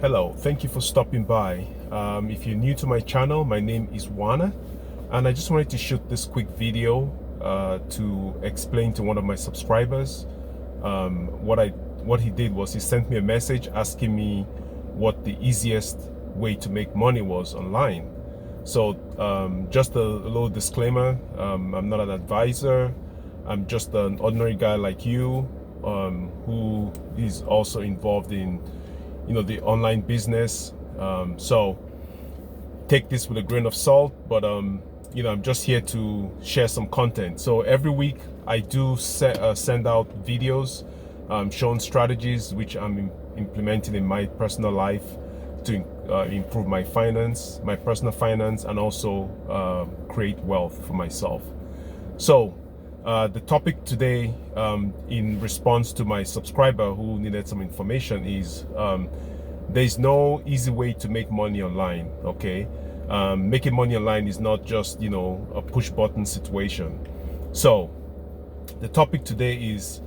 Hello, thank you for stopping by. If you're new to my channel, my name is Unwana, and I just wanted to shoot this quick video to explain to one of my subscribers. What he did was he sent me a message asking me what the easiest way to make money was online. So just a little disclaimer, I'm not an advisor. I'm just an ordinary guy like you who is also involved in the online business. So take this with a grain of salt, but I'm just here to share some content. So every week I do send out videos showing strategies which I'm implementing in my personal life to improve my personal finance, and also create wealth for myself. So the topic today, in response to my subscriber who needed some information, is there's no easy way to make money online. Okay, making money online is not just a push button situation. So the topic today is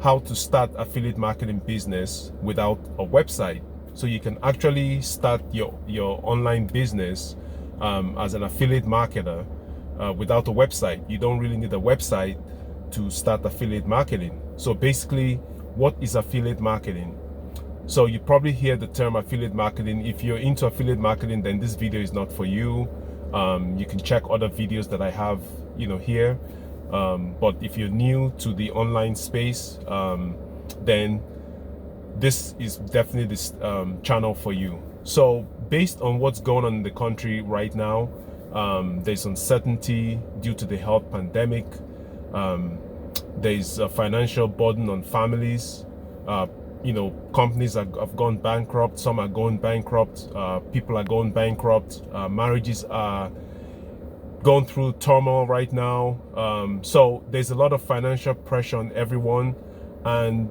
how to start affiliate marketing business without a website. So you can actually start your online business as an affiliate marketer without a website. You don't really need a website to start affiliate marketing. So basically, what is affiliate marketing? So you probably hear the term affiliate marketing. If you're into affiliate marketing, then this video is not for you. You can check other videos that I have here. But if you're new to the online space, then this is definitely this channel for you. So based on what's going on in the country right now, there's uncertainty due to the health pandemic. There's a financial burden on families. Companies have gone bankrupt. Some are going bankrupt. People are going bankrupt. Marriages are going through turmoil right now. So there's a lot of financial pressure on everyone, and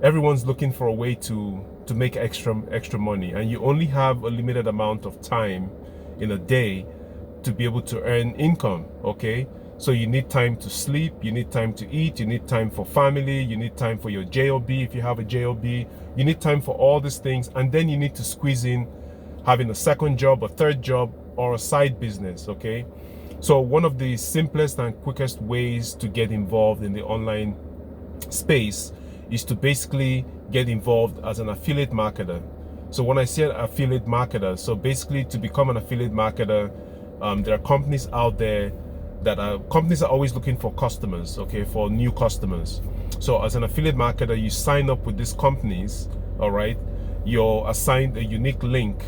everyone's looking for a way to make extra money. And you only have a limited amount of time in a day to be able to earn income. Okay, so you need time to sleep, you need time to eat, you need time for family, you need time for your job if you have a job, you need time for all these things, and then you need to squeeze in having a second job, a third job, or a side business. Okay, so one of the simplest and quickest ways to get involved in the online space is to basically get involved as an affiliate marketer. So when I say affiliate marketer, so basically to become an affiliate marketer, there are companies out there companies are always looking for customers, okay, for new customers. So as an affiliate marketer, you sign up with these companies, all right? You're assigned a unique link,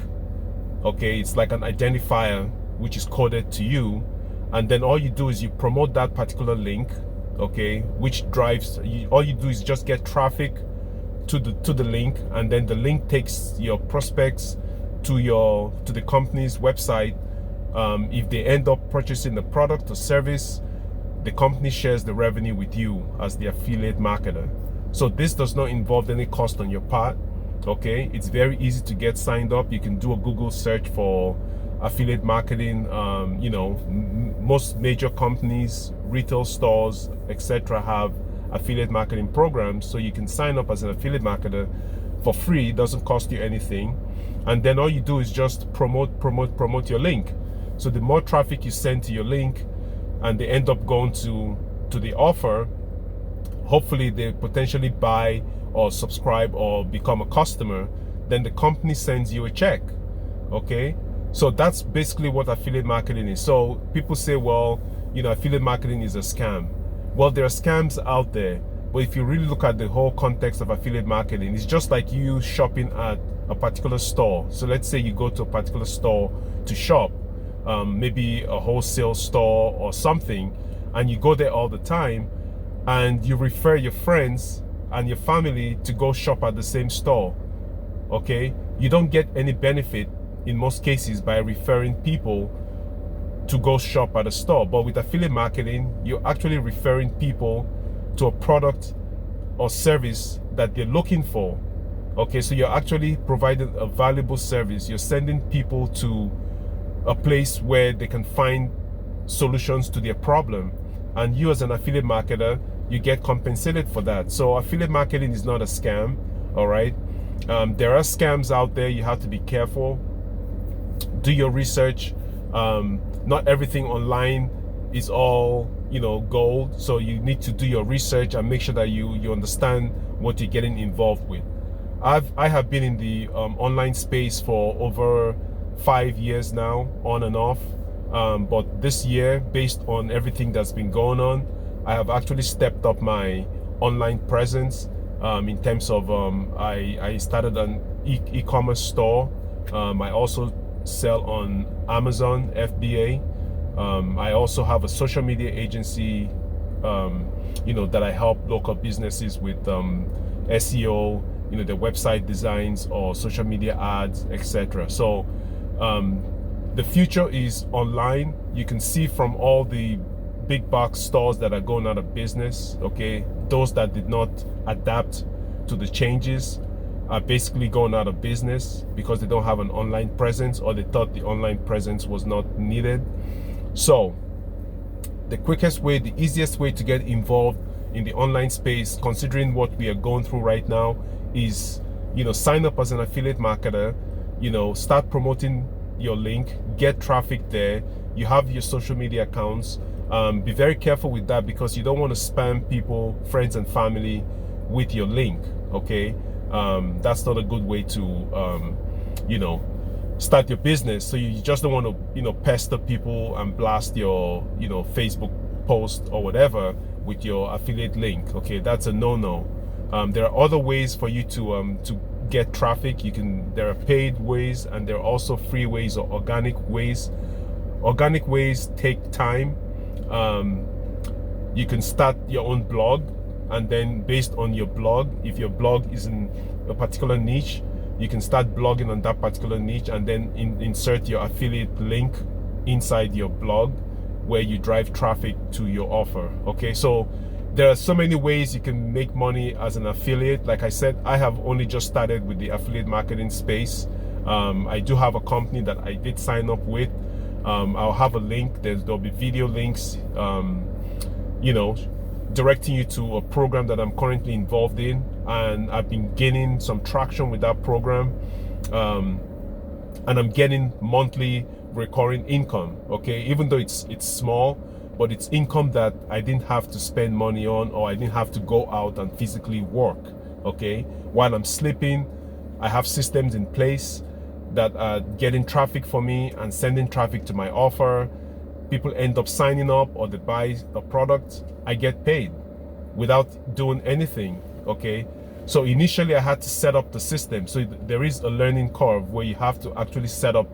okay? It's like an identifier which is coded to you, and then all you do is you promote that particular link, okay, which drives all you do is just get traffic to the link, and then the link takes your prospects to the company's website. If they end up purchasing the product or service, the company shares the revenue with you as the affiliate marketer. So this does not involve any cost on your part. Okay, it's very easy to get signed up. You can do a Google search for affiliate marketing. Most major companies, retail stores, etc. have affiliate marketing programs, so you can sign up as an affiliate marketer for free. It doesn't cost you anything, and then all you do is just promote your link. So the more traffic you send to your link and they end up going to the offer, hopefully they potentially buy or subscribe or become a customer, then the company sends you a check. Okay, so that's basically what affiliate marketing is. So people say, well, affiliate marketing is a scam. Well, there are scams out there, but if you really look at the whole context of affiliate marketing, it's just like you shopping at a particular store. So let's say you go to a particular store to shop, maybe a wholesale store or something, and you go there all the time, and you refer your friends and your family to go shop at the same store. Okay, you don't get any benefit in most cases by referring people to go shop at a store. But with affiliate marketing, you're actually referring people to a product or service that they're looking for. Okay, so you're actually providing a valuable service. You're sending people to a place where they can find solutions to their problem, and you as an affiliate marketer, you get compensated for that. So affiliate marketing is not a scam, all right? There are scams out there. You have to be careful. Do your research. Not everything online is all, you know, gold. So you need to do your research and make sure that you understand what you're getting involved with. I have been in the online space for over 5 years now, on and off. But this year, based on everything that's been going on, I have actually stepped up my online presence. In terms of I started an e-commerce store. I also sell on Amazon FBA. I also have a social media agency, you know, that I help local businesses with SEO, you know, the website designs or social media ads, etc. So the future is online. You can see from all the big box stores that are going out of business, okay, those that did not adapt to the changes are basically going out of business because they don't have an online presence, or they thought the online presence was not needed. So the quickest way, the easiest way to get involved in the online space, considering what we are going through right now, is, you know, sign up as an affiliate marketer, you know, start promoting your link, get traffic there. You have your social media accounts. Be very careful with that, because you don't want to spam people, friends and family, with your link, okay? That's not a good way to you know, start your business. So you just don't want to, you know, pester people and blast your, you know, Facebook post or whatever with your affiliate link, okay? That's a no-no. There are other ways for you to get traffic. There are paid ways, and there are also free ways or organic ways. Organic ways take time. You can start your own blog, and then based on your blog, if your blog is in a particular niche, you can start blogging on that particular niche, and then insert your affiliate link inside your blog where you drive traffic to your offer, okay? So there are so many ways you can make money as an affiliate. Like I said, I have only just started with the affiliate marketing space. I do have a company that I did sign up with. I'll have a link. There'll be video links, you know, directing you to a program that I'm currently involved in, and I've been gaining some traction with that program, and I'm getting monthly recurring income, okay? Even though it's small, but it's income that I didn't have to spend money on, or I didn't have to go out and physically work, okay? While I'm sleeping, I have systems in place that are getting traffic for me and sending traffic to my offer. People end up signing up, or they buy the product. I get paid without doing anything, okay? So initially I had to set up the system. So there is a learning curve where you have to actually set up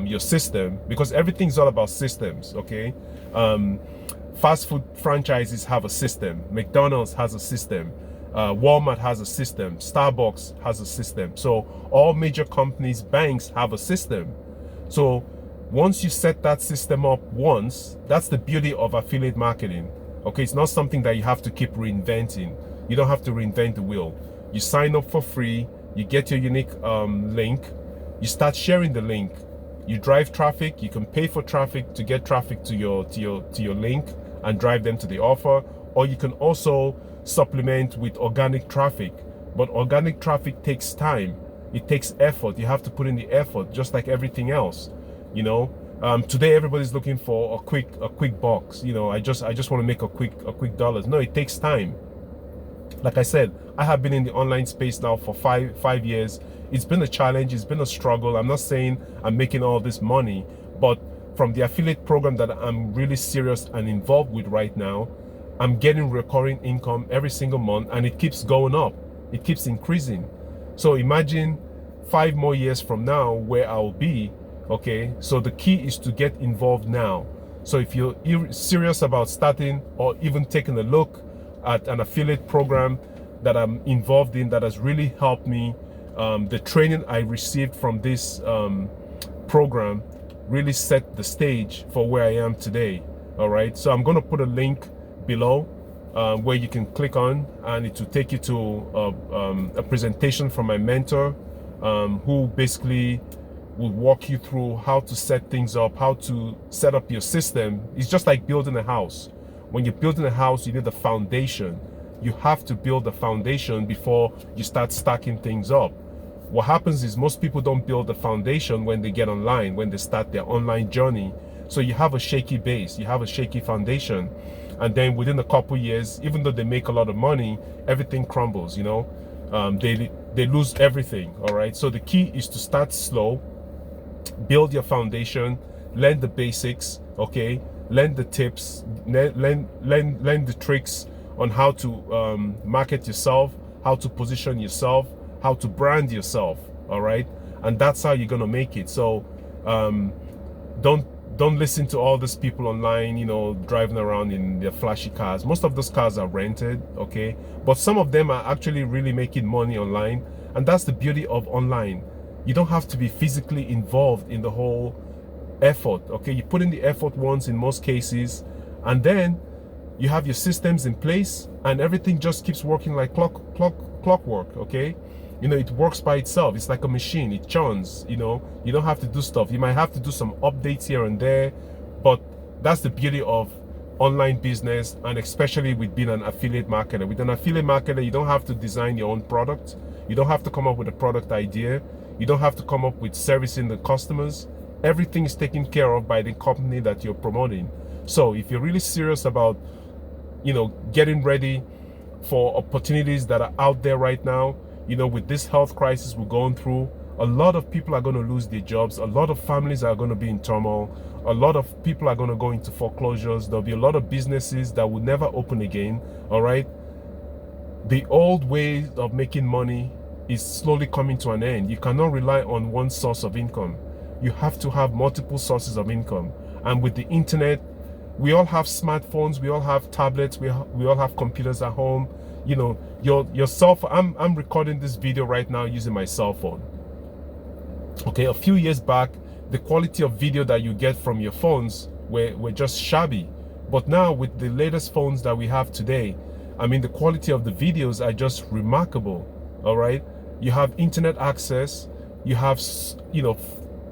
your system, because everything's all about systems, okay? Fast food franchises have a system. McDonald's has a system. Walmart has a system. Starbucks has a system. So all major companies, banks have a system. So once you set that system up once, that's the beauty of affiliate marketing, okay? It's not something that you have to keep reinventing. You don't have to reinvent the wheel. You sign up for free, you get your unique link, you start sharing the link, you drive traffic. You can pay for traffic to get traffic to your link and drive them to the offer, or you can also supplement with organic traffic. But organic traffic takes time. It takes effort. You have to put in the effort, just like everything else, you know. Today everybody's looking for a quick bucks, you know. I just want to make a quick dollars. No, it takes time. Like I said, I have been in the online space now for five years. It's been a challenge, it's been a struggle. I'm not saying I'm making all this money, but from the affiliate program that I'm really serious and involved with right now, I'm getting recurring income every single month, and it keeps going up. It keeps increasing. So imagine 5 more years from now where I'll be, okay? So the key is to get involved now. So if you're serious about starting or even taking a look at an affiliate program that I'm involved in that has really helped me, the training I received from this program really set the stage for where I am today. All right, so I'm going to put a link below where you can click on, and it will take you to a presentation from my mentor, who basically will walk you through how to set things up, how to set up your system. It's just like building a house. When you're building a house, you need a foundation. You have to build a foundation before you start stacking things up. What happens is most people don't build the foundation when they get online, when they start their online journey. So you have a shaky base, you have a shaky foundation. And then within a couple years, even though they make a lot of money, everything crumbles, you know. They lose everything, all right? So the key is to start slow, build your foundation, learn the basics, okay? Learn the tips, learn the tricks on how to market yourself, how to position yourself, how to brand yourself, all right? And that's how you're gonna make it. So don't listen to all these people online, you know, driving around in their flashy cars. Most of those cars are rented, okay? But some of them are actually really making money online, and that's the beauty of online. You don't have to be physically involved in the whole effort, okay? You put in the effort once in most cases, and then you have your systems in place, and everything just keeps working like clockwork, okay? You know, it works by itself. It's like a machine. It churns, you know. You don't have to do stuff. You might have to do some updates here and there, but that's the beauty of online business, and especially with being an affiliate marketer. With an affiliate marketer, you don't have to design your own product. You don't have to come up with a product idea. You don't have to come up with servicing the customers. Everything is taken care of by the company that you're promoting. So if you're really serious about, you know, getting ready for opportunities that are out there right now, you know, with this health crisis we're going through, a lot of people are going to lose their jobs. A lot of families are going to be in turmoil. A lot of people are going to go into foreclosures. There'll be a lot of businesses that will never open again, all right? The old way of making money is slowly coming to an end. You cannot rely on one source of income. You have to have multiple sources of income. And with the internet, we all have smartphones, we all have tablets, we all have computers at home. You know, your cell phone. I'm recording this video right now using my cell phone. Okay, a few years back, the quality of video that you get from your phones were just shabby. But now with the latest phones that we have today, I mean, the quality of the videos are just remarkable. All right, you have internet access, you have, you know,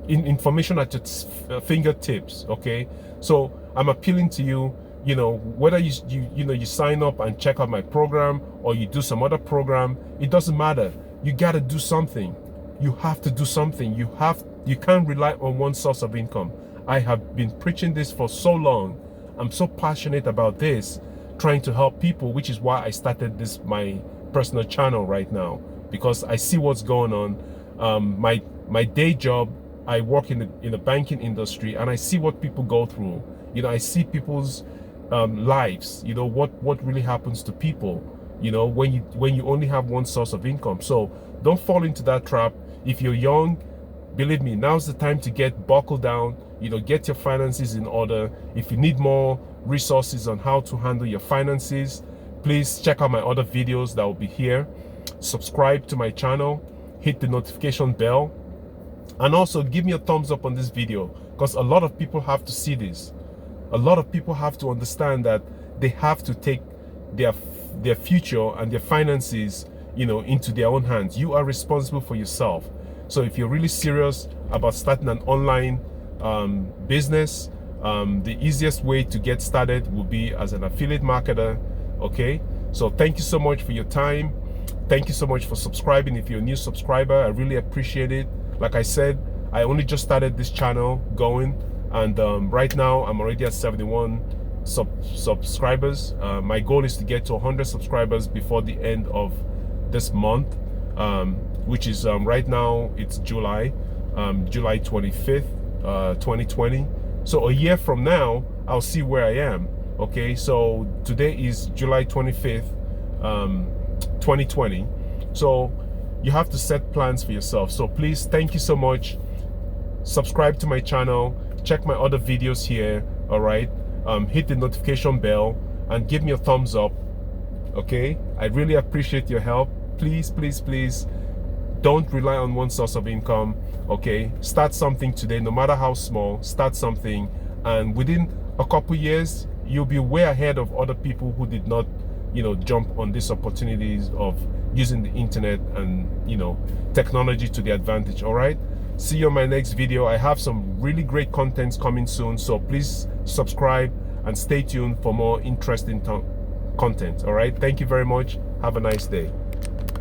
information at your fingertips. Okay, so I'm appealing to you. You know, whether you sign up and check out my program or you do some other program, it doesn't matter. You got to do something. You have to do something. You can't rely on one source of income. I have been preaching this for so long. I'm so passionate about this, trying to help people, which is why I started this, my personal channel right now, because I see what's going on. My day job, I work in the banking industry, and I see what people go through. You know, I see people's lives, you know, what really happens to people, you know, when you only have one source of income. So don't fall into that trap. If you're young, believe me, now's the time to get buckled down, you know, get your finances in order. If you need more resources on how to handle your finances, please check out my other videos that will be here. Subscribe to my channel, hit the notification bell, and also give me a thumbs up on this video, because a lot of people have to see this. A lot of people have to understand that they have to take their future and their finances, you know, into their own hands. You are responsible for yourself. So if you're really serious about starting an online business, the easiest way to get started will be as an affiliate marketer. Okay, so thank you so much for your time. Thank you so much for subscribing. If you're a new subscriber, I really appreciate it. Like I said, I only just started this channel going, and right now I'm already at 71 subscribers. My goal is to get to 100 subscribers before the end of this month, which is right now it's July 25th, 2020. So a year from now, I'll see where I am. Okay, so today is July 25th, 2020. So you have to set plans for yourself. So please, thank you so much. Subscribe to my channel, check my other videos here, all right? Hit the notification bell and give me a thumbs up, okay? I really appreciate your help. Please, please, please, don't rely on one source of income, okay? Start something today, no matter how small. Start something, and within a couple years, you'll be way ahead of other people who did not, you know, jump on these opportunities of using the internet and, you know, technology to their advantage. All right, see you on my next video. I have some really great contents coming soon, so please subscribe and stay tuned for more interesting content. All right, thank you very much. Have a nice day.